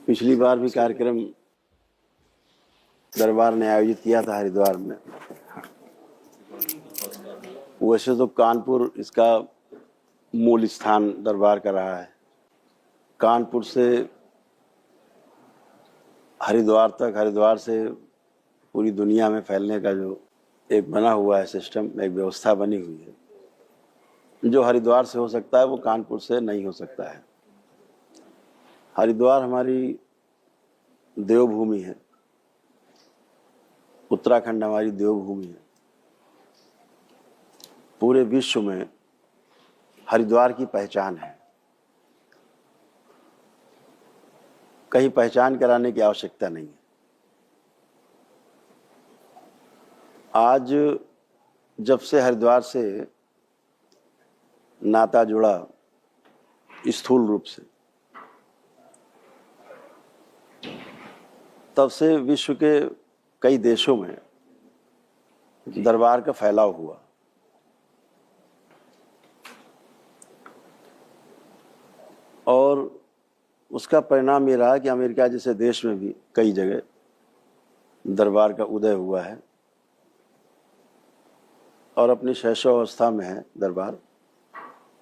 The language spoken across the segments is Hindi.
पिछली बार भी कार्यक्रम दरबार ने आयोजित किया था हरिद्वार में। वैसे तो कानपुर इसका मूल स्थान दरबार का रहा है। कानपुर से हरिद्वार तक, हरिद्वार से पूरी दुनिया में फैलने का जो एक बना हुआ है सिस्टम, एक व्यवस्था बनी हुई है, जो हरिद्वार से हो सकता है वो कानपुर से नहीं हो सकता है। हरिद्वार हमारी देवभूमि है, उत्तराखंड हमारी देवभूमि है। पूरे विश्व में हरिद्वार की पहचान है, कहीं पहचान कराने की आवश्यकता नहीं है। आज जब से हरिद्वार से नाता जुड़ा स्थूल रूप से, तब से विश्व के कई देशों में दरबार का फैलाव हुआ। और उसका परिणाम ये रहा कि अमेरिका जैसे देश में भी कई जगह दरबार का उदय हुआ है और अपनी शैशवावस्था में है दरबार,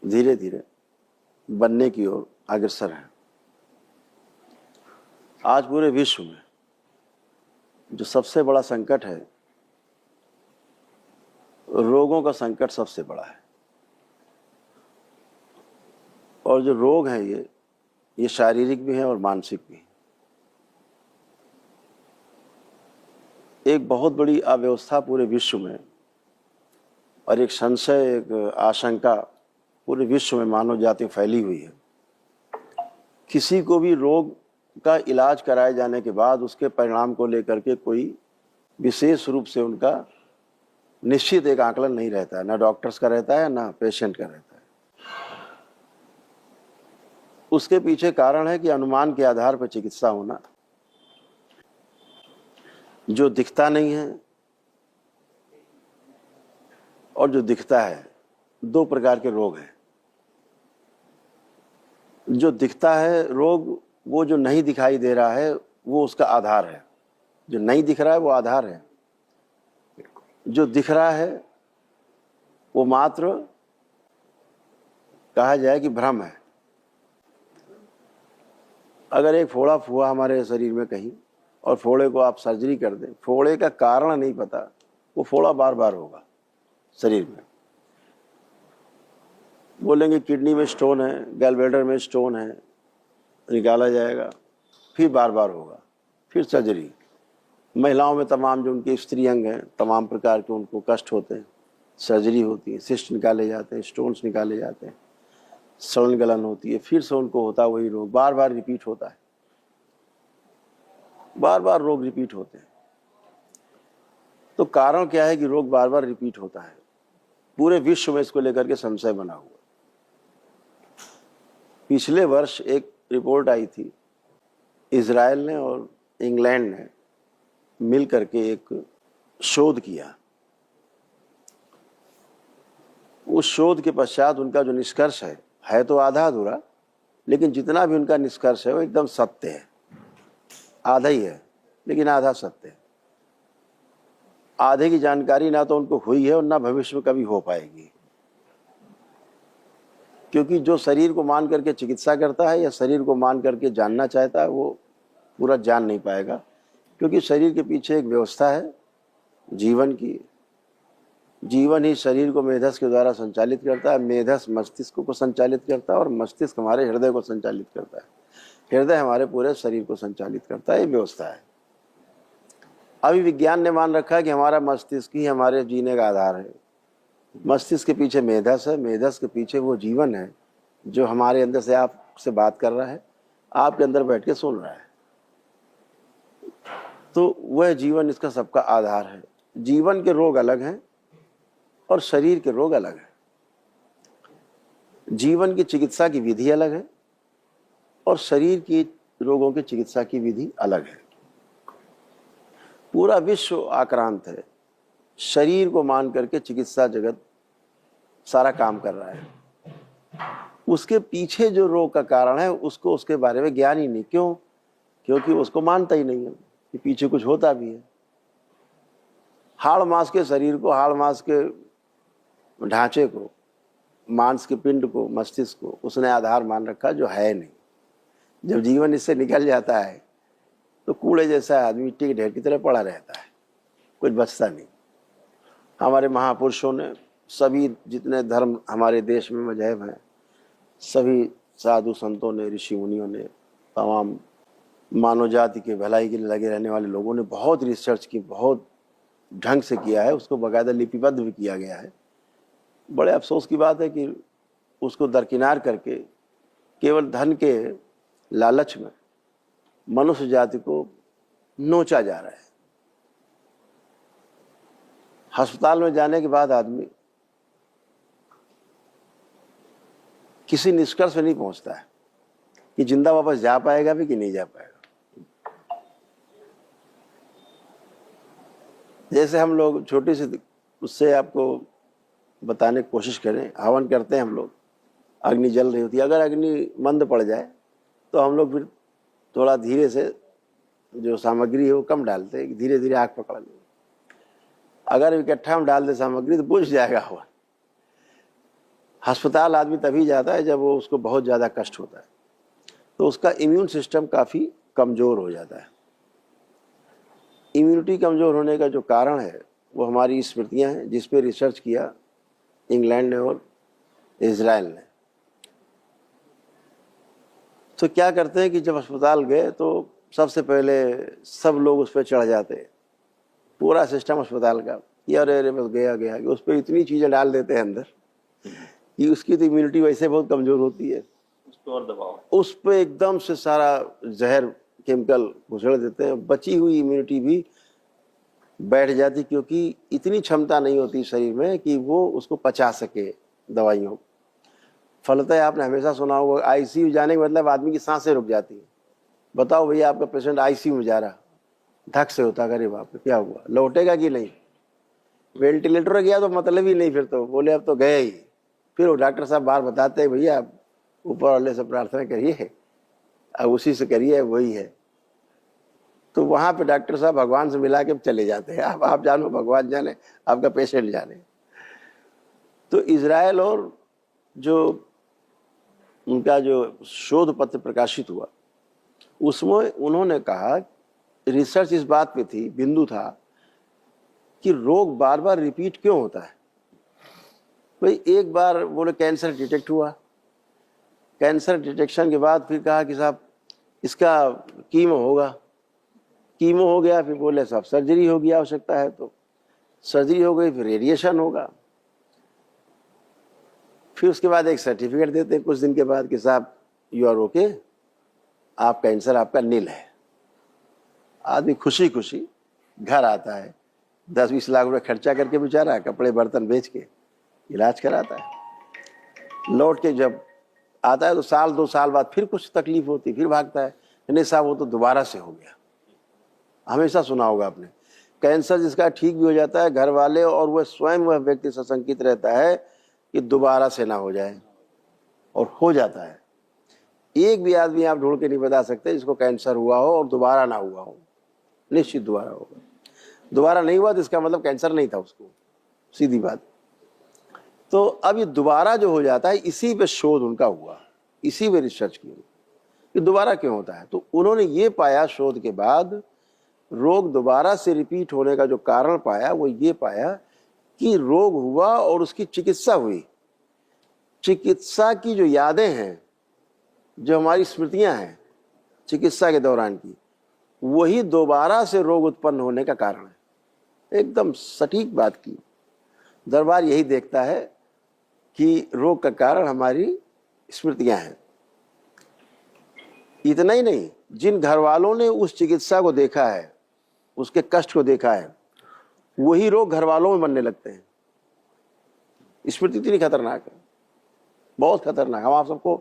धीरे धीरे बनने की ओर अग्रसर है। आज पूरे विश्व में जो सबसे बड़ा संकट है, रोगों का संकट सबसे बड़ा है। और जो रोग हैं ये शारीरिक भी हैं और मानसिक भी हैं। एक बहुत बड़ी अव्यवस्था पूरे विश्व में और एक संशय, एक आशंका पूरे विश्व में मानव जाति फैली हुई है। किसी को भी रोग का इलाज कराए जाने के बाद उसके परिणाम को लेकर के कोई विशेष रूप से उनका निश्चित एक आकलन नहीं रहता है, ना डॉक्टर्स का रहता है ना पेशेंट का रहता है। उसके पीछे कारण है कि अनुमान के आधार पर चिकित्सा होना। जो दिखता नहीं है और जो दिखता है, दो प्रकार के रोग हैं। जो दिखता है रोग, वो जो नहीं दिखाई दे रहा है वो उसका आधार है। जो नहीं दिख रहा है वो आधार है। जो दिख रहा है वो मात्र कहा जाए कि भ्रम है। अगर एक फोड़ा हुआ हमारे शरीर में कहीं और फोड़े को आप सर्जरी कर दें, फोड़े का कारण नहीं पता, वो फोड़ा बार बार होगा शरीर में। बोलेंगे किडनी में स्टोन है, गैलब्लैडर में स्टोन है, निकाला जाएगा, फिर बार बार होगा, फिर सर्जरी। महिलाओं में तमाम जो उनके स्त्री अंग हैं, तमाम प्रकार के उनको कष्ट होते हैं, सर्जरी होती है, सिस्ट निकाले जाते हैं, स्टोन्स निकाले जाते हैं, सड़न गलन होती है, फिर से उनको होता है वही रोग, बार बार रिपीट होता है, बार बार रोग रिपीट होते हैं। तो कारण क्या है कि रोग बार बार रिपीट होता है? पूरे विश्व में इसको लेकर के संशय बना हुआ। पिछले वर्ष एक रिपोर्ट आई थी, इजराइल ने और इंग्लैंड ने मिल करके एक शोध किया। उस शोध के पश्चात उनका जो निष्कर्ष है तो आधा अधूरा, लेकिन जितना भी उनका निष्कर्ष है वो एकदम सत्य है। आधा ही है लेकिन आधा सत्य है। आधे की जानकारी ना तो उनको हुई है और ना भविष्य में कभी हो पाएगी। क्योंकि जो शरीर को मान करके चिकित्सा करता है या शरीर को मान करके जानना चाहता है, वो पूरा जान नहीं पाएगा। क्योंकि शरीर के पीछे एक व्यवस्था है जीवन की। जीवन ही शरीर को मेधस के द्वारा संचालित करता है, मेधस मस्तिष्क को संचालित करता है और मस्तिष्क हमारे हृदय को संचालित करता है, हृदय हमारे पूरे शरीर को संचालित करता है। ये व्यवस्था है। अभी विज्ञान ने मान रखा है कि हमारा मस्तिष्क ही हमारे जीने का आधार है। मस्तिष्क के पीछे मेधस है, मेधस के पीछे वो जीवन है जो हमारे अंदर से आपसे बात कर रहा है, आपके अंदर बैठ के सुन रहा है। तो वह जीवन इसका सबका आधार है। जीवन के रोग अलग हैं और शरीर के रोग अलग हैं। जीवन की चिकित्सा की विधि अलग है और शरीर की रोगों की चिकित्सा की विधि अलग है। पूरा विश्व आक्रांत है। शरीर को मान करके चिकित्सा जगत सारा काम कर रहा है। उसके पीछे जो रोग का कारण है उसको, उसके बारे में ज्ञान ही नहीं। क्यों? क्योंकि उसको मानता ही नहीं है कि पीछे कुछ होता भी है। हाड़ मांस के शरीर को, हाड़ मांस के ढांचे को, मांस के पिंड को, मस्तिष्क को उसने आधार मान रखा जो है नहीं। जब जीवन इससे निकल जाता है तो कूड़े जैसा आदमी मिट्टी के ढेर की तरह पड़ा रहता है, कुछ बचता नहीं। हमारे महापुरुषों ने, सभी जितने धर्म हमारे देश में मजहब हैं, सभी साधु संतों ने, ऋषि मुनियों ने, तमाम मानव जाति के भलाई के लिए लगे रहने वाले लोगों ने बहुत रिसर्च की, बहुत ढंग से किया है, उसको बाकायदा लिपिबद्ध भी किया गया है। बड़े अफसोस की बात है कि उसको दरकिनार करके केवल धन के लालच में मनुष्य जाति को नोचा जा रहा है। अस्पताल में जाने के बाद आदमी किसी निष्कर्ष पे नहीं पहुंचता है कि जिंदा वापस जा पाएगा भी कि नहीं जा पाएगा। जैसे हम लोग छोटी सी उससे आपको बताने की कोशिश करें, हवन करते हैं हम लोग, अग्नि जल रही होती है, अगर अग्नि मंद पड़ जाए तो हम लोग फिर थोड़ा धीरे से जो सामग्री है वो कम डालते हैं, धीरे धीरे आग पकड़ ले। अगर इकट्ठा हम डाल दे सामग्री तो बुझ जाएगा हवन। अस्पताल आदमी तभी जाता है जब वो उसको बहुत ज़्यादा कष्ट होता है, तो उसका इम्यून सिस्टम काफ़ी कमज़ोर हो जाता है। इम्यूनिटी कमज़ोर होने का जो कारण है वो हमारी स्मृतियाँ हैं, जिस पे रिसर्च किया इंग्लैंड ने और इजराइल ने। तो क्या करते हैं कि जब अस्पताल गए तो सबसे पहले सब लोग उस पर चढ़ जाते हैं, पूरा सिस्टम अस्पताल का, कि अरे बस गया गया, कि उस पर इतनी चीज़ें डाल देते हैं अंदर कि उसकी तो इम्यूनिटी वैसे बहुत कमज़ोर होती है, उस पर और दबाव, उस पर एकदम से सारा जहर केमिकल घुसड़ देते हैं। बची हुई इम्यूनिटी भी बैठ जाती, क्योंकि इतनी क्षमता नहीं होती शरीर में कि वो उसको पचा सके दवाइयों। फलतः आपने हमेशा सुना होगा आईसीयू जाने का मतलब आदमी की सांसें रुक जाती है। बताओ भैया, आपका पेशेंट आईसीयू में जा रहा, धक से होता, अरे बाप रे क्या हुआ, लौटेगा कि नहीं। वेंटिलेटर गया तो मतलब ही नहीं, फिर तो बोले अब तो गए ही। फिर वो डॉक्टर साहब बार बताते हैं भैया आप ऊपर वाले से प्रार्थना करिए, अब उसी से करिए, वही है। तो वहाँ पे डॉक्टर साहब भगवान से मिला के चले जाते हैं, अब आप जानो भगवान जाने, आपका पेशेंट जाने। तो इजराइल और जो उनका जो शोध पत्र प्रकाशित हुआ उसमें उन्होंने कहा, रिसर्च इस बात पे थी, बिंदु था कि रोग बार बार रिपीट क्यों होता है। भाई एक बार बोले कैंसर डिटेक्ट हुआ, कैंसर डिटेक्शन के बाद फिर कहा कि साहब इसका कीमो होगा, कीमो हो गया, फिर बोले साहब सर्जरी होगी, आवश्यकता है तो सर्जरी हो गई, फिर रेडिएशन होगा, फिर उसके बाद एक सर्टिफिकेट देते हैं कुछ दिन के बाद कि साहब यू आर ओके, आप कैंसर आपका नील है। आदमी खुशी खुशी घर आता है, 10-20 लाख रुपए खर्चा करके बेचारा कपड़े बर्तन बेच के इलाज कराता है। लौट के जब आता है तो साल 2 साल बाद फिर कुछ तकलीफ होती, फिर भागता है, नहीं साहब वो तो दोबारा से हो गया। हमेशा सुना होगा आपने, कैंसर जिसका ठीक भी हो जाता है, घर वाले और वह स्वयं वह व्यक्ति सशंकित रहता है कि दोबारा से ना हो जाए, और हो जाता है। एक भी आदमी आप ढूंढ के नहीं बता सकते जिसको कैंसर हुआ हो और दोबारा ना हुआ हो, निश्चित दोबारा होगा। दोबारा नहीं हुआ तो इसका मतलब कैंसर नहीं था उसको, सीधी बात। तो अब ये दोबारा जो हो जाता है, इसी पे शोध उनका हुआ, इसी पे रिसर्च की कि दोबारा क्यों होता है। तो उन्होंने ये पाया शोध के बाद, रोग दोबारा से रिपीट होने का जो कारण पाया वो ये पाया कि रोग हुआ और उसकी चिकित्सा हुई। चिकित्सा की जो यादें हैं, जो हमारी स्मृतियां हैं चिकित्सा के दौरान की, वही दोबारा से रोग उत्पन्न होने का कारण है। एकदम सटीक बात की। दरबार यही देखता है कि रोग का कारण हमारी स्मृतियां हैं। इतना ही नहीं, जिन घर वालों ने उस चिकित्सा को देखा है, उसके कष्ट को देखा है, वही रोग घर वालों में बनने लगते हैं। स्मृति इतनी खतरनाक है, बहुत खतरनाक। हम आप सबको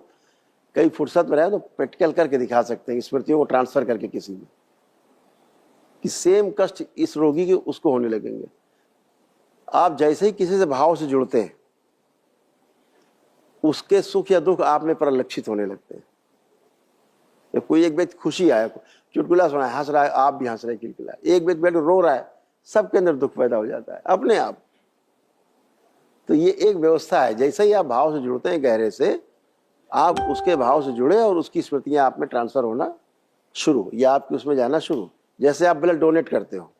कई फुर्सत में रहे तो प्रैक्टिकल करके दिखा सकते हैं, स्मृतियों को ट्रांसफर करके किसी में, कि सेम कष्ट इस रोगी के उसको होने लगेंगे। आप जैसे ही किसी से भाव से जुड़ते हैं, उसके सुख या दुख आप में परिलक्षित होने लगते हैं। कोई एक व्यक्ति खुशी आया, चुटकुला सुनाए, हंस रहा है, आप भी हंस रहे, किलकिला। एक व्यक्ति बैठ रो रहा है, सबके अंदर दुख पैदा हो जाता है अपने आप। तो ये एक व्यवस्था है। जैसे ही आप भाव से जुड़ते हैं गहरे से, आप उसके भाव से जुड़े और उसकी स्मृतियां आप में ट्रांसफर होना शुरू, या आपकी उसमें जाना शुरू। जैसे आप ब्लड डोनेट करते हो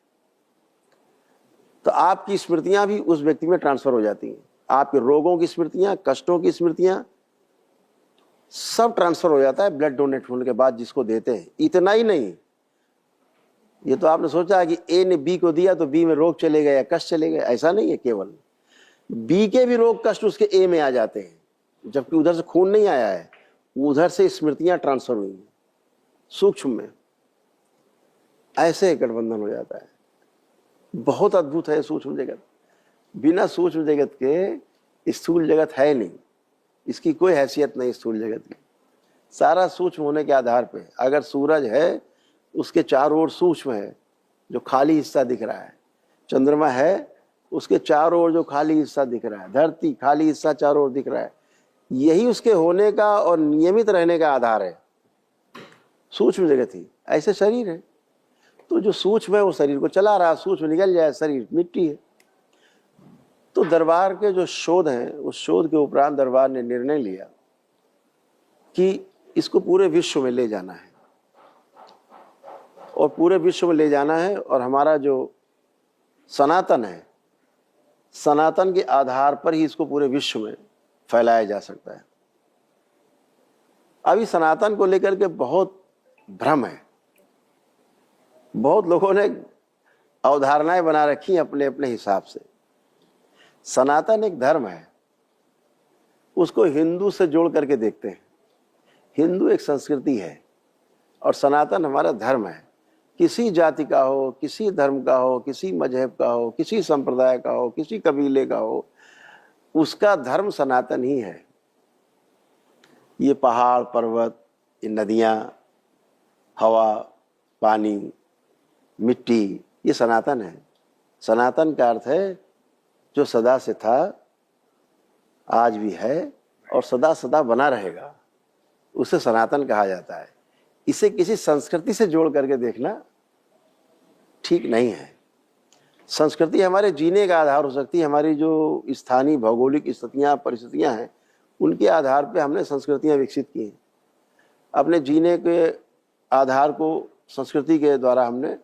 तो आपकी स्मृतियां भी उस व्यक्ति में ट्रांसफर हो जाती हैं। आपके रोगों की स्मृतियां, कष्टों की स्मृतियां, सब ट्रांसफर हो जाता है ब्लड डोनेट होने के बाद जिसको देते हैं। इतना ही नहीं, ये तो आपने सोचा है कि ए ने बी को दिया तो बी में रोग चले गए या कष्ट चले गए, ऐसा नहीं है। केवल बी के भी रोग कष्ट उसके ए में आ जाते हैं, जबकि उधर से खून नहीं आया है, उधर से स्मृतियां ट्रांसफर हुई हैं सूक्ष्म में। ऐसे गठबंधन हो जाता है। बहुत अद्भुत है सूक्ष्म जगत। बिना सूक्ष्म जगत के स्थूल जगत है नहीं, इसकी कोई हैसियत नहीं स्थूल जगत की। सारा सूक्ष्म होने के आधार पे, अगर सूरज है उसके चारों ओर सूक्ष्म है जो खाली हिस्सा दिख रहा है, चंद्रमा है उसके चारों ओर जो खाली हिस्सा दिख रहा है, धरती खाली हिस्सा चारों ओर दिख रहा है, यही उसके होने का और नियमित रहने का आधार है, सूक्ष्म जगत ही। ऐसे शरीर है, तो जो सूक्ष्म है वो शरीर को चला रहा है, सूक्ष्म निकल जाए शरीर मिट्टी है। तो दरबार के जो शोध हैं, उस शोध के उपरांत दरबार ने निर्णय लिया कि इसको पूरे विश्व में ले जाना है, और पूरे विश्व में ले जाना है। और हमारा जो सनातन है, सनातन के आधार पर ही इसको पूरे विश्व में फैलाया जा सकता है। अभी सनातन को लेकर के बहुत भ्रम है, बहुत लोगों ने अवधारणाएं बना रखी हैं अपने अपने हिसाब से। सनातन एक धर्म है, उसको हिंदू से जोड़ करके देखते हैं। हिंदू एक संस्कृति है और सनातन हमारा धर्म है। किसी जाति का हो, किसी धर्म का हो, किसी मजहब का हो, किसी संप्रदाय का हो, किसी कबीले का हो, उसका धर्म सनातन ही है। ये पहाड़ पर्वत, ये नदियाँ, हवा, पानी, मिट्टी, ये सनातन है। सनातन का अर्थ है जो सदा से था, आज भी है और सदा सदा बना रहेगा, उसे सनातन कहा जाता है। इसे किसी संस्कृति से जोड़ करके देखना ठीक नहीं है। संस्कृति हमारे जीने का आधार हो सकती है। हमारी जो स्थानीय भौगोलिक स्थितियाँ, परिस्थितियाँ हैं, उनके आधार पे हमने संस्कृतियाँ विकसित की हैं। अपने जीने के आधार को संस्कृति के द्वारा हमने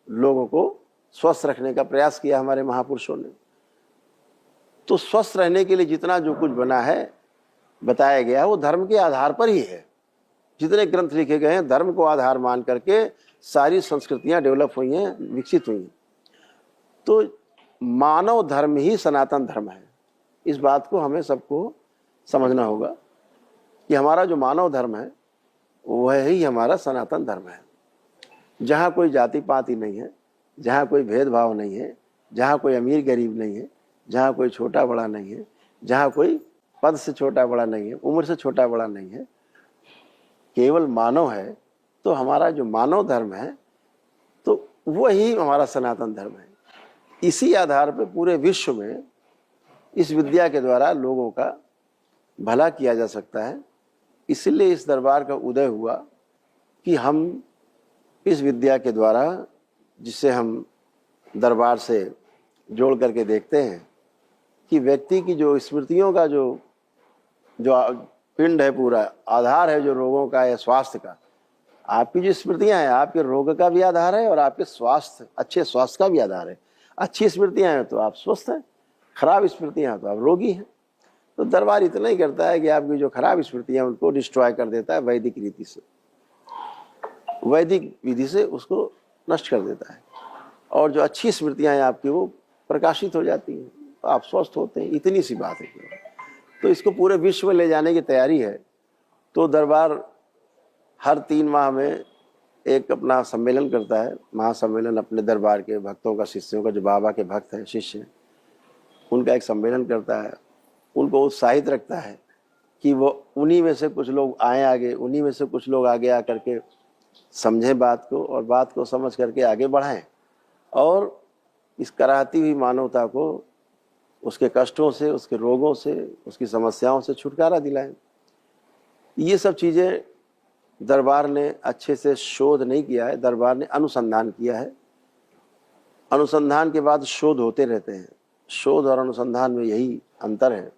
लोगों को स्वस्थ रखने का प्रयास किया हमारे महापुरुषों ने। तो स्वस्थ रहने के लिए जितना जो कुछ बना है, बताया गया, वो धर्म के आधार पर ही है। जितने ग्रंथ लिखे गए हैं धर्म को आधार मान करके सारी संस्कृतियां डेवलप हुई हैं, विकसित हुई हैं। तो मानव धर्म ही सनातन धर्म है। इस बात को हमें सबको समझना होगा कि हमारा जो मानव धर्म है वह ही हमारा सनातन धर्म है, जहाँ कोई जाति पाति नहीं है, जहाँ कोई भेदभाव नहीं है, जहाँ कोई अमीर गरीब नहीं है, जहाँ कोई छोटा बड़ा नहीं है, जहाँ कोई पद से छोटा बड़ा नहीं है, उम्र से छोटा बड़ा नहीं है, केवल मानव है। तो हमारा जो मानव धर्म है तो वही हमारा सनातन धर्म है। इसी आधार पर पूरे विश्व में इस विद्या के द्वारा लोगों का भला किया जा सकता है। इसलिए इस दरबार का उदय हुआ कि हम इस विद्या के द्वारा, जिसे हम दरबार से जोड़ करके देखते हैं कि व्यक्ति की जो स्मृतियों का जो पिंड है, पूरा आधार है जो रोगों का या स्वास्थ्य का, आपकी जो स्मृतियां हैं आपके रोग का भी आधार है और आपके स्वास्थ्य, अच्छे स्वास्थ्य का भी आधार है। अच्छी स्मृतियां हैं तो आप स्वस्थ हैं, खराब स्मृतियां हैं तो आप रोगी हैं। तो दरबार इतना ही करता है कि आपकी जो खराब स्मृतियां उनको डिस्ट्रॉय कर देता है, वैदिक रीति से, वैदिक विधि से उसको नष्ट कर देता है, और जो अच्छी स्मृतियां हैं आपकी वो प्रकाशित हो जाती हैं, तो आप स्वस्थ होते हैं। इतनी सी बात है। तो इसको पूरे विश्व में ले जाने की तैयारी है। तो दरबार हर 3 माह में एक अपना सम्मेलन करता है, महासम्मेलन। अपने दरबार के भक्तों का, शिष्यों का, जो बाबा के भक्त हैं, शिष्य, उनका एक सम्मेलन करता है। उनको उत्साहित रखता है कि वो उन्हीं में से कुछ लोग आए आगे, उन्हीं में से कुछ लोग आगे आकर के समझें बात को, और बात को समझ करके आगे बढ़ाएं, और इस कराहती हुई मानवता को उसके कष्टों से, उसके रोगों से, उसकी समस्याओं से छुटकारा दिलाएं। ये सब चीज़ें दरबार ने अच्छे से शोध नहीं किया है, दरबार ने अनुसंधान किया है। अनुसंधान के बाद शोध होते रहते हैं। शोध और अनुसंधान में यही अंतर है।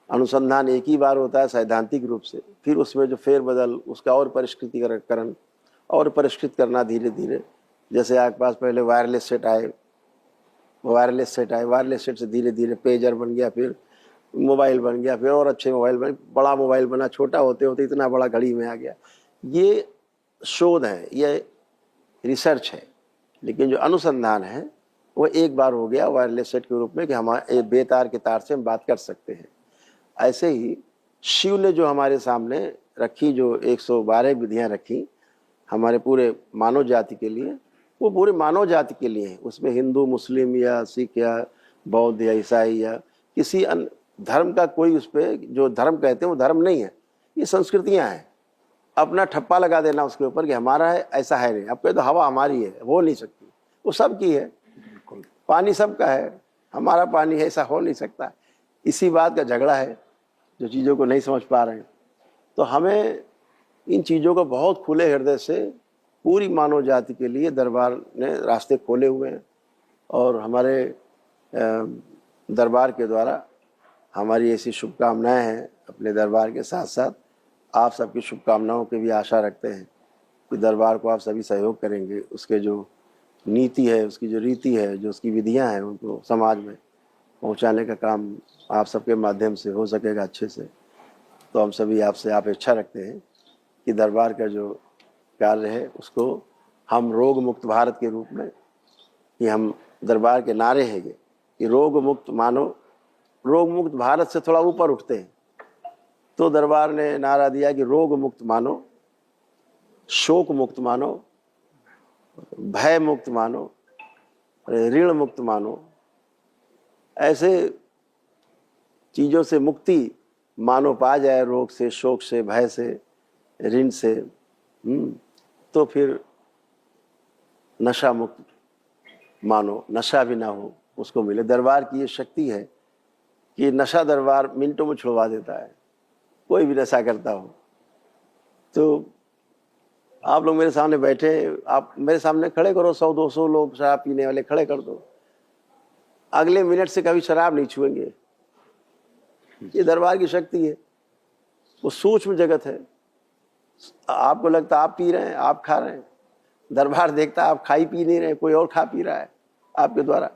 अनुसंधान एक ही बार होता है सैद्धांतिक रूप से, फिर उसमें जो फेरबदल, उसका और परिष्कृतिकरण और परिष्कृत करना धीरे धीरे। जैसे आपके पास पहले वायरलेस सेट आए, वायरलेस सेट से धीरे धीरे पेजर बन गया, फिर मोबाइल बन गया, फिर और अच्छे मोबाइल बने, बड़ा मोबाइल बना, छोटा होते होते इतना बड़ा घड़ी में आ गया। ये शोध है, ये रिसर्च है। लेकिन जो अनुसंधान है वो एक बार हो गया वायरलेस सेट के रूप में कि हमारे बेतार के तार से हम बात कर सकते हैं। ऐसे ही शिव ने जो हमारे सामने रखी, जो 112 विधियां रखी हमारे पूरे मानव जाति के लिए, वो पूरे मानव जाति के लिए है। उसमें हिंदू, मुस्लिम या सिख या बौद्ध या ईसाई या किसी अन्य धर्म का कोई उस पर जो धर्म कहते हैं वो धर्म नहीं है, ये संस्कृतियां हैं। अपना ठप्पा लगा देना उसके ऊपर कि हमारा है, ऐसा है नहीं। अब कहे तो हवा हमारी है, हो नहीं सकती, वो सबकी है। पानी सबका है, हमारा पानी है, ऐसा हो नहीं सकता। इसी बात का झगड़ा है जो चीज़ों को नहीं समझ पा रहे हैं। तो हमें इन चीज़ों को बहुत खुले हृदय से पूरी मानव जाति के लिए दरबार ने रास्ते खोले हुए हैं। और हमारे दरबार के द्वारा हमारी ऐसी शुभकामनाएं हैं। अपने दरबार के साथ साथ आप सबकी शुभकामनाओं की भी आशा रखते हैं कि दरबार को आप सभी सहयोग करेंगे। उसके जो नीति है, उसकी जो रीति है, जो उसकी विधियां हैं, उनको समाज में पहुंचाने का काम आप सबके माध्यम से हो सकेगा अच्छे से। तो हम सभी आपसे अपेक्षा रखते हैं कि दरबार का जो कार्य है उसको हम रोग मुक्त भारत के रूप में, कि हम दरबार के नारे हैं ये कि रोग मुक्त मानो, रोग मुक्त भारत से थोड़ा ऊपर उठते हैं। तो दरबार ने नारा दिया कि रोग मुक्त मानो, शोक मुक्त मानो, भय मुक्त मानो, ऋण मुक्त मानो। ऐसे चीज़ों से मुक्ति मानो पा जाए, रोग से, शोक से, भय से, ऋण से, तो फिर नशा मुक्त मानो, नशा भी ना हो उसको मिले। दरबार की ये शक्ति है कि नशा दरबार मिनटों में छुड़वा देता है, कोई भी नशा करता हो। तो आप लोग मेरे सामने बैठे, आप मेरे सामने खड़े करो 100-200 लोग शराब पीने वाले खड़े कर दो, अगले मिनट से कभी शराब नहीं छुएंगे। ये दरबार की शक्ति है, वो सूक्ष्म जगत है। आपको लगता आप पी रहे हैं, आप खा रहे हैं, दरबार देखता आप खा ही पी नहीं रहे, कोई और खा पी रहा है आपके द्वारा,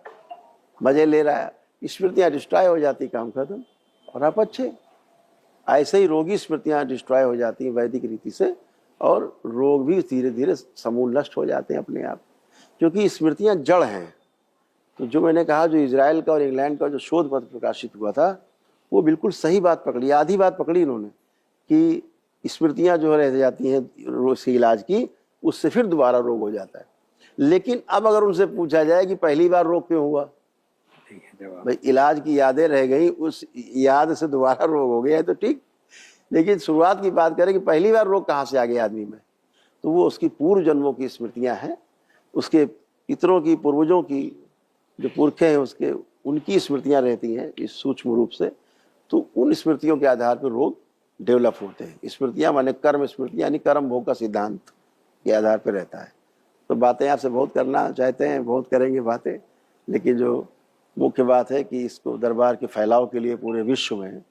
मजे ले रहा है। स्मृतियाँ डिस्ट्रॉय हो जाती, काम खत्म, और आप अच्छे। ऐसे ही रोगी स्मृतियाँ डिस्ट्रॉय हो जाती हैं वैदिक रीति से, और रोग भी धीरे धीरे समूल नष्ट हो जाते हैं अपने आप, क्योंकि स्मृतियाँ जड़ हैं। तो जो मैंने कहा, जो इजराइल का और इंग्लैंड का जो शोध पत्र प्रकाशित हुआ था, वो बिल्कुल सही बात पकड़ी, आधी बात पकड़ी इन्होंने, कि स्मृतियाँ जो रह जाती हैं रोग से इलाज की, उससे फिर दोबारा रोग हो जाता है। लेकिन अब अगर उनसे पूछा जाए कि पहली बार रोग क्यों हुआ, भाई इलाज की यादें रह गई, उस याद से दोबारा रोग हो गया है तो ठीक, लेकिन शुरुआत की बात करें कि पहली बार रोग कहाँ से आ गया आदमी में, तो वो उसकी पूर्व जन्मों की स्मृतियां हैं, उसके पितरों की, पूर्वजों की, जो पुरखे हैं उसके, उनकी स्मृतियां रहती हैं इस सूक्ष्म रूप से। तो उन स्मृतियों के आधार पर रोग डेवलप होते हैं। स्मृतियां माने कर्म स्मृतियां, यानी कर्म भोग का सिद्धांत के आधार पर रहता है। तो बातें आपसे बहुत करना चाहते हैं, बहुत करेंगे बातें, लेकिन जो मुख्य बात है कि इसको दरबार के फैलाव के लिए पूरे विश्व में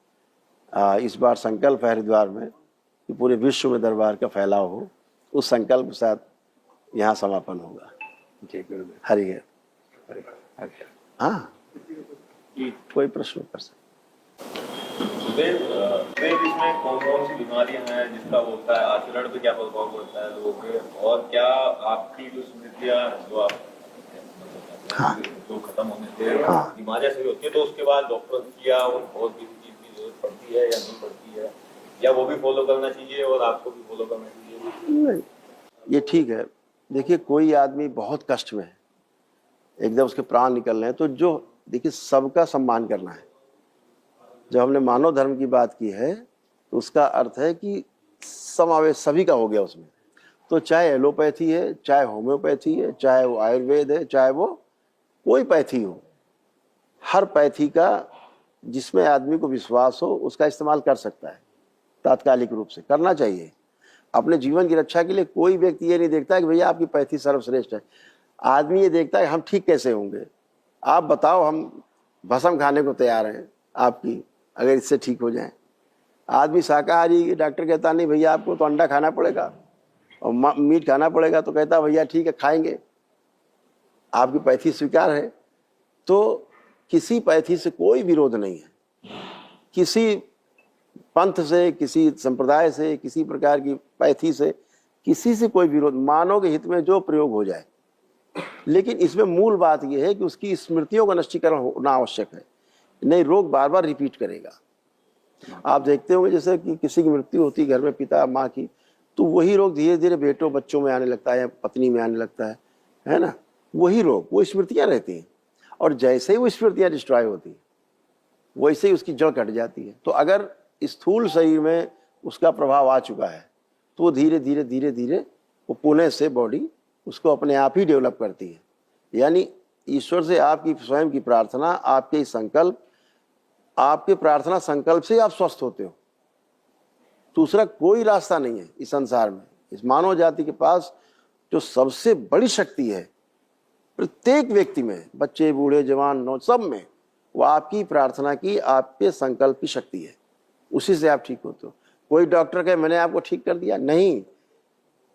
इस बार संकल्प है हरिद्वार में कि पूरे विश्व में दरबार का फैलाव हो। उस संकल्प के साथ यहाँ समापन होगा। हरिहर। हाँ, कोई प्रश्न कर सकते। इसमें कौन कौन सी बीमारियां हैं जिसका होता है, आचरण पे क्या प्रभाव पड़ता है लोगों पे, और क्या आपकी जो स्मृतियां जो आप जो खत्म होने से बीमारियां सही होती है, तो उसके बाद डॉक्टर किया और किसी चीज की जरूरत पड़ती है या नहीं पड़ती है, या वो भी फॉलो करना चाहिए और आपको भी फॉलो करना चाहिए? नहीं, ये ठीक है। देखिए, कोई आदमी बहुत कष्ट में है, एकदम उसके प्राण निकल रहे हैं, तो जो देखिए सबका सम्मान करना है। जब हमने मानव धर्म की बात की है तो उसका अर्थ है कि समावेश सभी का हो गया उसमें। तो चाहे एलोपैथी है, चाहे होम्योपैथी है, चाहे वो आयुर्वेद है, चाहे वो कोई पैथी हो, हर पैथी का जिसमें आदमी को विश्वास हो उसका इस्तेमाल कर सकता है, तात्कालिक रूप से करना चाहिए। अपने जीवन की रक्षा के लिए कोई व्यक्ति ये नहीं देखता कि भैया आपकी पैथी सर्वश्रेष्ठ है। आदमी ये देखता है हम ठीक कैसे होंगे, आप बताओ, हम भस्म खाने को तैयार हैं आपकी, अगर इससे ठीक हो जाए। आदमी शाकाहारी, डॉक्टर कहता नहीं भैया आपको तो अंडा खाना पड़ेगा और मीट खाना पड़ेगा, तो कहता भैया ठीक है खाएंगे, आपकी पैथी स्वीकार है। तो किसी पैथी से कोई विरोध नहीं है, किसी पंथ से, किसी संप्रदाय से, किसी प्रकार की पैथी से, किसी से कोई विरोध, मानव के हित में जो प्रयोग हो जाए। लेकिन इसमें मूल बात यह है कि उसकी स्मृतियों का नष्टीकरण होना आवश्यक है, नहीं रोग बार बार रिपीट करेगा। आप देखते होंगे जैसे कि किसी की मृत्यु होती है घर में, पिता माँ की, तो वही रोग धीरे धीरे बेटों बच्चों में आने लगता है, पत्नी में आने लगता है ना। वही रोग, वो स्मृतियाँ रहती हैं, और जैसे ही वो स्मृतियाँ डिस्ट्रॉय होती हैं वैसे ही उसकी जड़ कट जाती है। तो अगर स्थूल शरीर में उसका प्रभाव आ चुका है तो वो धीरे धीरे धीरे धीरे वो पुनः से बॉडी उसको अपने आप ही डेवलप करती है। यानी ईश्वर से आपकी स्वयं की प्रार्थना, आपके संकल्प, आपके प्रार्थना संकल्प से आप स्वस्थ होते हो। दूसरा कोई रास्ता नहीं है इस संसार में। इस मानव जाति के पास जो सबसे बड़ी शक्ति है प्रत्येक व्यक्ति में, बच्चे बूढ़े जवान नौ सब में, वो आपकी प्रार्थना की, आपके संकल्प की शक्ति है। उसी से आप ठीक होते हो। कोई डॉक्टर कहे मैंने आपको ठीक कर दिया, नहीं।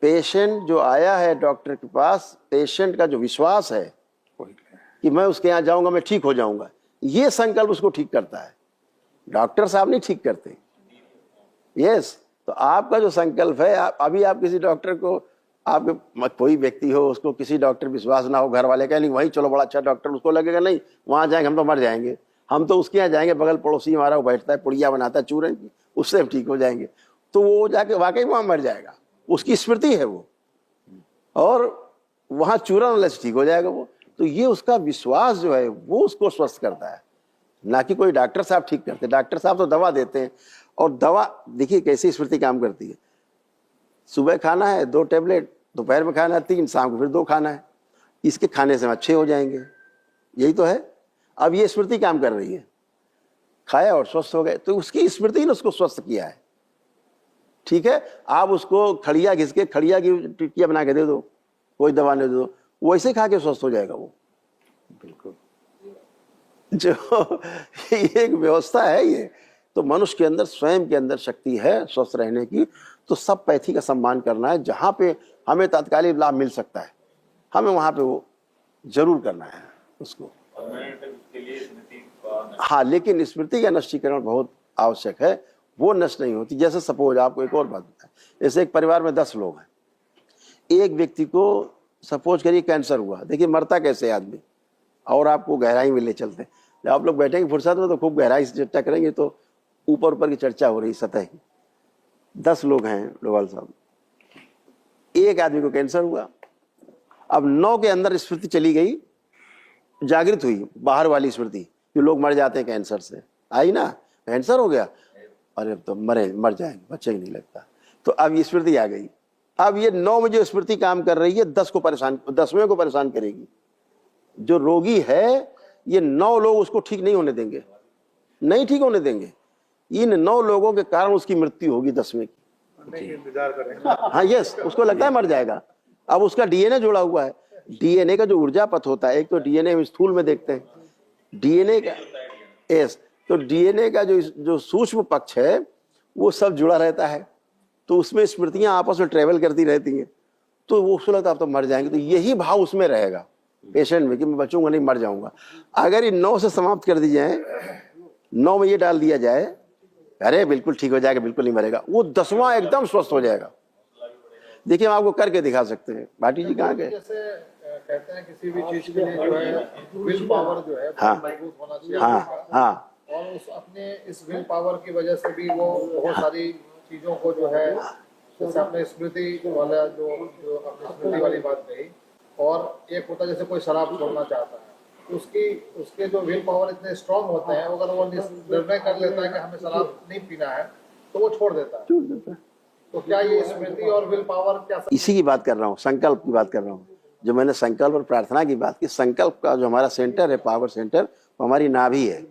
पेशेंट जो आया है डॉक्टर के पास, पेशेंट का जो विश्वास है कि मैं उसके यहाँ जाऊंगा मैं ठीक हो जाऊंगा, ये संकल्प उसको ठीक करता है। डॉक्टर साहब नहीं ठीक करते। यस, तो आपका जो संकल्प है, अभी आप किसी डॉक्टर को, आपके कोई व्यक्ति हो उसको किसी डॉक्टर विश्वास ना हो, घर वाले कहें नहीं वही चलो बड़ा अच्छा डॉक्टर, उसको लगेगा नहीं वहां जाएंगे हम तो मर जाएंगे, हम तो उसके यहाँ जाएंगे, बगल पड़ोसी हमारा वो बैठता है पुड़िया बनाता है चूरन की, उससे हम ठीक हो जाएंगे। तो वो जाके वाकई वहां मर जाएगा, उसकी स्मृति है वो, और वहां चूरन वाले से ठीक हो जाएगा वो। तो ये उसका विश्वास जो है वो उसको स्वस्थ करता है, ना कि कोई डॉक्टर साहब ठीक करते। डॉक्टर साहब तो दवा देते हैं, और दवा देखिए कैसी स्मृति काम करती है। सुबह खाना है 2 टेबलेट, दोपहर में खाना है 3, शाम को फिर 2 खाना है, इसके खाने से हम अच्छे हो जाएंगे, यही तो है। अब ये स्मृति काम कर रही है, खाया और स्वस्थ हो गए, तो उसकी स्मृति ने उसको स्वस्थ किया है। ठीक है, आप उसको खड़िया घिस के खड़िया की टिक्किया बना के दे दो, कोई दवा नहीं दे दो, वैसे खा के स्वस्थ हो जाएगा वो। बिल्कुल, जो एक व्यवस्था है ये। तो मनुष्य के अंदर, स्वयं के अंदर शक्ति है स्वस्थ रहने की। तो सब पैथी का सम्मान करना है, जहां पे हमें तात्कालिक लाभ मिल सकता है हमें वहां पे वो जरूर करना है उसको। हाँ, लेकिन स्मृति का नष्टीकरण बहुत आवश्यक है, वो नष्ट नहीं होती। जैसे सपोज आपको एक और बात बताएं, जैसे एक परिवार में 10 लोग हैं, एक व्यक्ति को सपोज करिए कैंसर हुआ। देखिए मरता कैसे आदमी, और आपको गहराई में ले चलते हैं। जब आप लोग बैठेंगे फुर्सत में तो खूब गहराई से चर्चा करेंगे, तो ऊपर ऊपर की चर्चा हो रही सतह की। 10 लोग हैं डोभाल साहब, एक आदमी को कैंसर हुआ। अब 9 के अंदर स्मृति चली गई, जागृत हुई बाहर वाली स्मृति, जो लोग मर जाते हैं कैंसर से, आई ना, कैंसर हो गया, अरे तो मर जाएंगे, बच्चे नहीं लगता। तो अब ये स्मृति आ गई। अब ये 9 में जो स्मृति काम कर रही है 10वें को परेशान करेगी। जो रोगी है ये 9 लोग उसको ठीक नहीं होने देंगे, नहीं ठीक होने देंगे। इन 9 लोगों के कारण उसकी मृत्यु होगी 10वें की। इंतजार करेंगे। हाँ यस, उसको लगता है मर जाएगा। अब उसका डीएनए जुड़ा हुआ है। डीएनए का जो ऊर्जा पथ होता है, एक तो डीएनए स्थूल में देखते हैं, डीएनए का यस, तो डीएनए का जो सूक्ष्म पक्ष है वो सब जुड़ा रहता है। तो उसमें स्मृतियां आपस में ट्रेवल करती रहती हैं। तो वो उसको लगता है आप तो मर जाएंगे, तो यही भाव उसमें रहेगा पेशेंट में कि मैं बचूंगा नहीं, मर जाऊंगा। अगर ये 9 से समाप्त कर दी जाए, 9 में ये डाल दिया जाए अरे बिल्कुल ठीक हो जाएगा, बिल्कुल नहीं मरेगा, वो 10वां एकदम स्वस्थ हो जाएगा। देखिए हम आपको करके दिखा सकते हैं। भाटी जी कहाँ गए? कहते हैं किसी भी चीज के लिए जो है विल पावर जो है मजबूत होना चाहिए। हाँ, और उस अपने इस विल पावर की वजह से भी वो बहुत सारी चीजों को जो है, जैसे अपने स्मृति वाला जो अपनी स्मृति वाली बात कही, और एक होता जैसे कोई शराब छोड़ना चाहता है, उसके जो विल पावर इतने स्ट्रांग होते हैं, अगर वो निर्णय कर लेता है कि हमें शराब नहीं पीना है तो वो छोड़ देता है। तो क्या ये स्मृति और विल पावर क्या? इसी की बात कर रहा हूँ, संकल्प की बात कर रहा हूँ। जो मैंने संकल्प और प्रार्थना की बात की, संकल्प का जो हमारा सेंटर है, पावर सेंटर, वो हमारी नाभि है।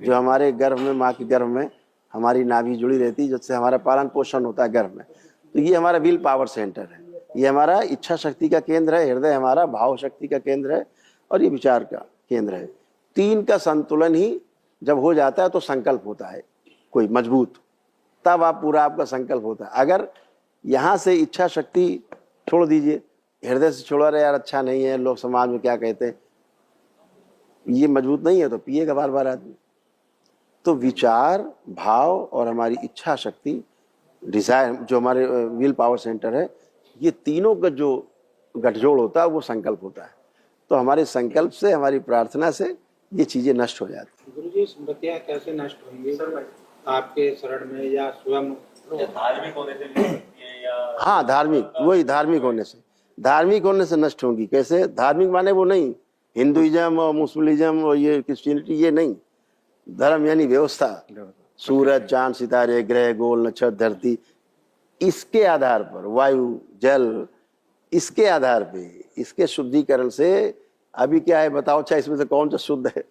जो हमारे गर्भ में, माँ के गर्भ में हमारी नाभि जुड़ी रहती है, जिससे हमारा पालन पोषण होता है गर्भ में। तो ये हमारा विल पावर सेंटर है, ये हमारा इच्छा शक्ति का केंद्र है, हृदय हमारा भाव शक्ति का केंद्र है और ये विचार का केंद्र है। तीन का संतुलन ही जब हो जाता है तो संकल्प होता है कोई मजबूत, तब आप पूरा आपका संकल्प होता है। अगर यहाँ से इच्छा शक्ति छोड़ दीजिए, हृदय से छोड़ा रहे यार अच्छा नहीं है, लोग समाज में क्या कहते हैं, ये मजबूत नहीं है तो पिएगा बार बार आदमी। तो विचार, भाव और हमारी इच्छा शक्ति, डिजायर, जो हमारे विल पावर सेंटर है, ये तीनों का जो गठजोड़ होता है वो संकल्प होता है। तो हमारे संकल्प से, हमारी प्रार्थना से ये चीजें नष्ट हो जाती हैं। गुरुजी, स्मृतियाँ कैसे नष्ट होंगी आपके शरण में या स्वयं? धार्मिक होने से भी सकती है या? हाँ, धार्मिक, वही धार्मिक होने से नष्ट होंगी। कैसे? धार्मिक माने वो नहीं हिंदुइज्म और मुस्लिम और ये क्रिश्चियनिटी, ये नहीं। धर्म यानी व्यवस्था, सूरज, चांद, सितारे, ग्रह, गोल, नक्षत्र, धरती, इसके आधार पर, वायु, जल, इसके आधार पे, इसके शुद्धिकरण से। अभी क्या है बताओ, अच्छा इसमें से कौन सा शुद्ध है?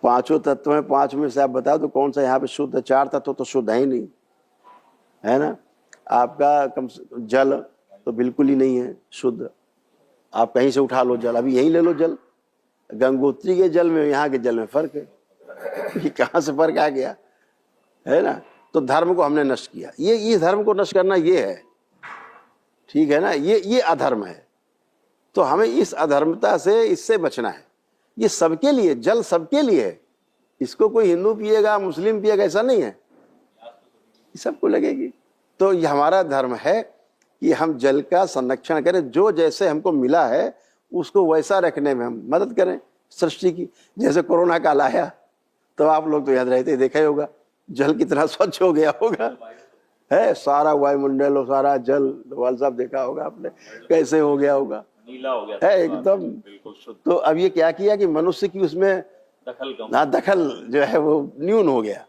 पांचों तत्व हैं, पांच में से आप बताओ तो कौन सा यहाँ पे शुद्ध है? चार तत्व तो शुद्ध है ही नहीं, है ना। आपका जल तो बिल्कुल ही नहीं है शुद्ध, आप कहीं से उठा लो जल, अभी यहीं ले लो जल, गंगोत्री के जल में यहाँ के जल में फर्क है। ये कहाँ से फर्क आ गया, है ना। तो धर्म को हमने नष्ट किया, ये धर्म को नष्ट करना ये है, ठीक है ना। ये अधर्म है, तो हमें इस अधर्मता से, इससे बचना है। ये सबके लिए, जल सबके लिए है, इसको कोई हिंदू पिएगा, मुस्लिम पिएगा ऐसा नहीं है, ये सबको लगेगी। तो ये हमारा धर्म है कि हम जल का संरक्षण करें, जो जैसे हमको मिला है उसको वैसा रखने में हम मदद करें सृष्टि की। जैसे कोरोना काल आया तो आप लोग तो याद रहते देखा ही होगा, जल कितना स्वच्छ हो गया होगा, है सारा वायुमंडल और सारा जल, वाल साहब देखा होगा आपने कैसे हो गया होगा, नीला हो गया है एकदम बिल्कुल शुद्ध। तो अब ये क्या किया कि मनुष्य की उसमें दखल जो है वो न्यून हो गया,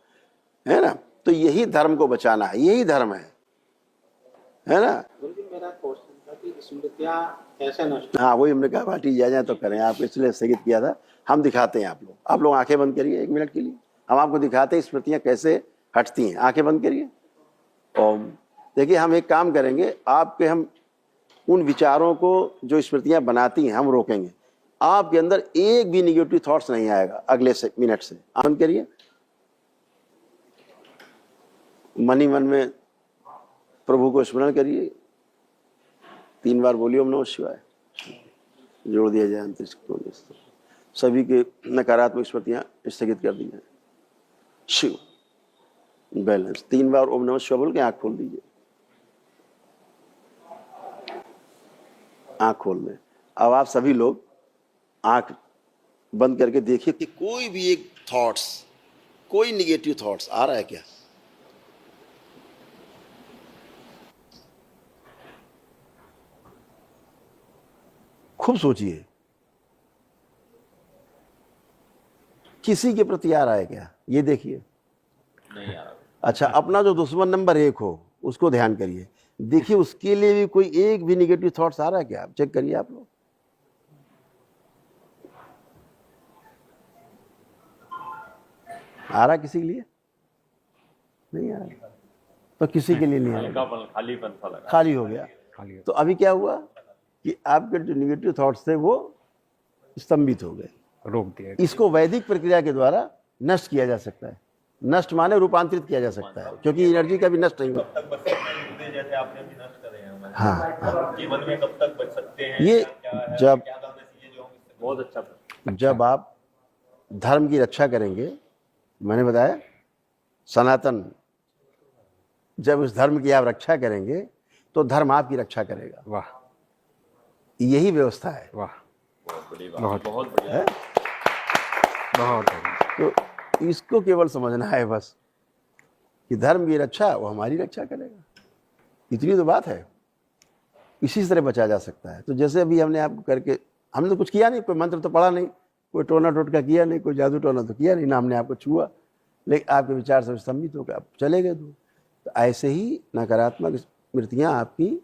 है ना। तो यही धर्म को बचाना है, यही धर्म है ना। मेरा क्वेश्चन था कि स्मृतियाँ कैसे नष्ट? हाँ, वही हमने कहा बाटी जाए तो करें, आप इसलिए स्थगित किया था। हम दिखाते हैं, आप लोग आंखें बंद करिए 1 मिनट के लिए, हम आपको दिखाते हैं स्मृतियाँ कैसे हटती हैं। आंखें बंद करिए। ओम। देखिए, हम एक काम करेंगे, आपके हम उन विचारों को जो स्मृतियाँ बनाती हैं हम रोकेंगे, आपके अंदर एक भी निगेटिव थॉट्स नहीं आएगा अगले मिनट से। बंद करिए, मन ही मन में प्रभु को स्मरण करिए, 3 बार बोलिए ओम नमः शिवाय, जोड़ दिया जाए अंतरिक्ष को, सभी के नकारात्मक स्मृतियां स्थगित कर दी जाए। शिव बैलेंस, 3 बार ओम नमः शिवाय बोल के आंख खोल दीजिए, आंख खोल दें। अब आप सभी लोग आंख बंद करके देखिए कि कोई भी एक थॉट्स, कोई निगेटिव थॉट्स आ रहा है क्या? खूब सोचिए, किसी के प्रति आ रहा है क्या, ये देखिए। नहीं आ रहा। अच्छा, अपना जो दुश्मन नंबर 1 हो उसको ध्यान करिए, देखिए उसके लिए भी कोई एक भी निगेटिव थॉट्स आ रहा है क्या, आप चेक करिए। आप लोग आ रहा किसी के लिए? नहीं आ रहा, तो किसी के लिए नहीं आ रहा, खालीपन सा लगा, खाली हो गया। तो अभी क्या हुआ कि आपके जो निगेटिव थॉट्स थे वो स्तंभित हो गए, रोक दिया। इसको वैदिक प्रक्रिया के द्वारा नष्ट किया जा सकता है। नष्ट माने रूपांतरित किया जा सकता है, क्योंकि एनर्जी का भी नष्ट नहीं होता। कब तक बच सकते हैं जैसे आपने अभी नष्ट करे हैं? हाँ, जीवन में कब तक बच सकते हैं? ये क्या है, जब क्या करना चाहिए जो हम इससे? बहुत अच्छा। जब आप धर्म की रक्षा करेंगे, मैंने बताया सनातन, जब उस धर्म की आप रक्षा करेंगे तो धर्म आपकी रक्षा करेगा। वाह, यही व्यवस्था है। वाह, बहुत बड़ी बात, बहुत बढ़िया। बहुत बढ़िया। तो इसको केवल समझना है बस कि धर्म की रक्षा वो हमारी रक्षा करेगा, इतनी तो बात है। इसी तरह बचा जा सकता है। तो जैसे अभी हमने आपको करके, हमने तो कुछ किया नहीं, कोई मंत्र तो पढ़ा नहीं, कोई टोना टोटका किया नहीं, कोई जादू टोना तो किया नहीं, ना हमने आपको छुआ, लेकिन आपके विचार से स्तंभित होकर आप चले गए दूर। तो ऐसे ही नकारात्मक स्मृतियाँ आपकी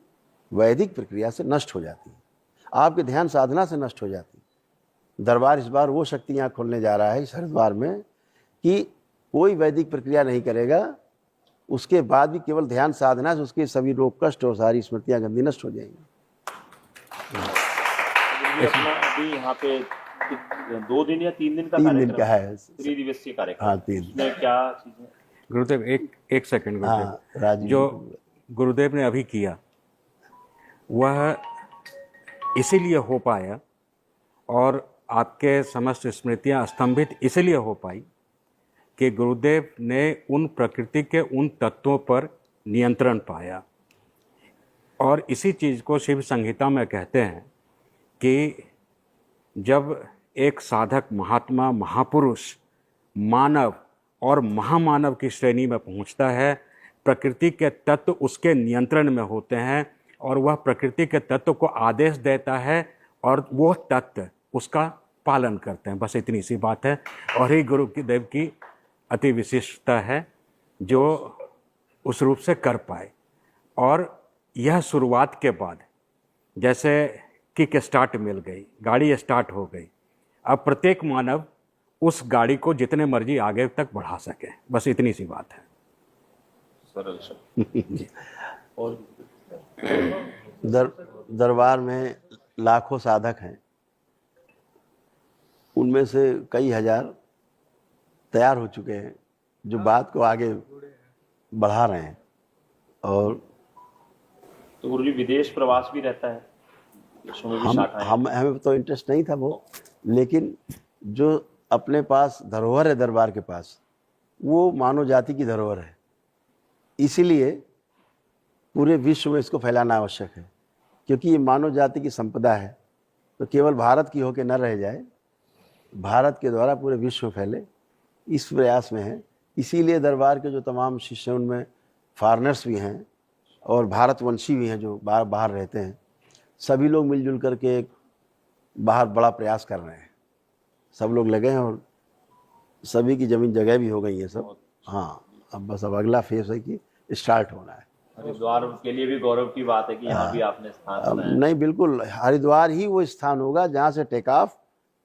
वैदिक प्रक्रिया से नष्ट हो जाती हैं, आपके ध्यान साधना से नष्ट हो जाती है। दरबार इस बार वो शक्तियाँ खोलने जा रहा है इस हरिद्वार में कि कोई वैदिक प्रक्रिया नहीं करेगा, उसके बाद भी केवल ध्यान साधना से उसके सभी रोग कष्ट और सारी स्मृतियां गंदी नष्ट हो जाएंगी। ये अपना अभी यहाँ पे 2 दिन या 3 दिन का 3 दिन का कार्यक्रम है। 3 दिवसीय कार्यक्रम। हाँ, 3 उसमें क्या चीजें? गुरुदेव एक सेकंड गुरुदेव। हाँ, राजीव जो गुरुदेव ने अभी किया वह इसीलिए हो पाया और आपके समस्त स्मृतियां स्तंभित इसलिए हो पाई कि गुरुदेव ने उन प्रकृति के उन तत्वों पर नियंत्रण पाया। और इसी चीज़ को शिव संहिता में कहते हैं कि जब एक साधक महात्मा महापुरुष मानव और महामानव की श्रेणी में पहुंचता है, प्रकृति के तत्व उसके नियंत्रण में होते हैं और वह प्रकृति के तत्व को आदेश देता है और वो तत्व उसका पालन करते हैं। बस इतनी सी बात है और ही गुरुदेव की अति विशिष्टता है जो उस रूप से कर पाए। और यह शुरुआत के बाद जैसे किक स्टार्ट मिल गई, गाड़ी स्टार्ट हो गई, अब प्रत्येक मानव उस गाड़ी को जितने मर्जी आगे तक बढ़ा सके। बस इतनी सी बात है। सरल शब्द। और दरबार में लाखों साधक हैं, उनमें से कई हजार तैयार हो चुके हैं जो बात को आगे बढ़ा रहे हैं। और तो गुरुजी विदेश प्रवास भी रहता है, देशों में भी शाखाएं हैं। हमें तो इंटरेस्ट नहीं था वो, लेकिन जो अपने पास धरोहर है दरबार के पास, वो मानव जाति की धरोहर है, इसीलिए पूरे विश्व में इसको फैलाना आवश्यक है। क्योंकि ये मानव जाति की संपदा है, तो केवल भारत की होकर न रह जाए, भारत के द्वारा पूरे विश्व में फैले, इस प्रयास में है। इसीलिए दरबार के जो तमाम शिष्य हैं उनमें फॉरेनर्स भी हैं और भारतवंशी भी हैं जो बाहर रहते हैं। सभी लोग मिलजुल करके एक बाहर बड़ा प्रयास कर रहे हैं, सब लोग लगे हैं और सभी की ज़मीन जगह भी हो गई है सब। हाँ, अब बस अब अगला फेज है कि स्टार्ट होना है। हरिद्वार के लिए भी गौरव की बात है कि यहाँ भी आपने स्थान बनाया। नहीं, बिल्कुल हरिद्वार ही वो स्थान होगा जहाँ से टेक ऑफ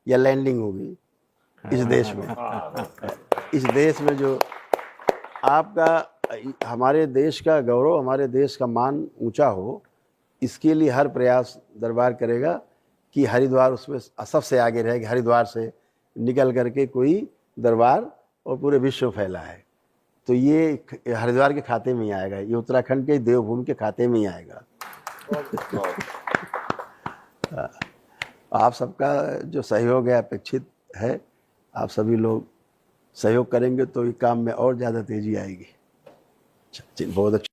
या लैंडिंग होगी इस देश में। इस देश में जो आपका हमारे देश का गौरव, हमारे देश का मान ऊंचा हो, इसके लिए हर प्रयास दरबार करेगा कि हरिद्वार उसमें सबसे आगे रहेगा। हरिद्वार से निकल करके कोई दरबार और पूरे विश्व में फैला है, तो ये हरिद्वार के खाते में ही आएगा, ये उत्तराखंड के देवभूमि के खाते में ही आएगा। आप सबका जो सहयोग है अपेक्षित है, आप सभी लोग सहयोग करेंगे तो ये काम में और ज़्यादा तेज़ी आएगी। बहुत अच्छा।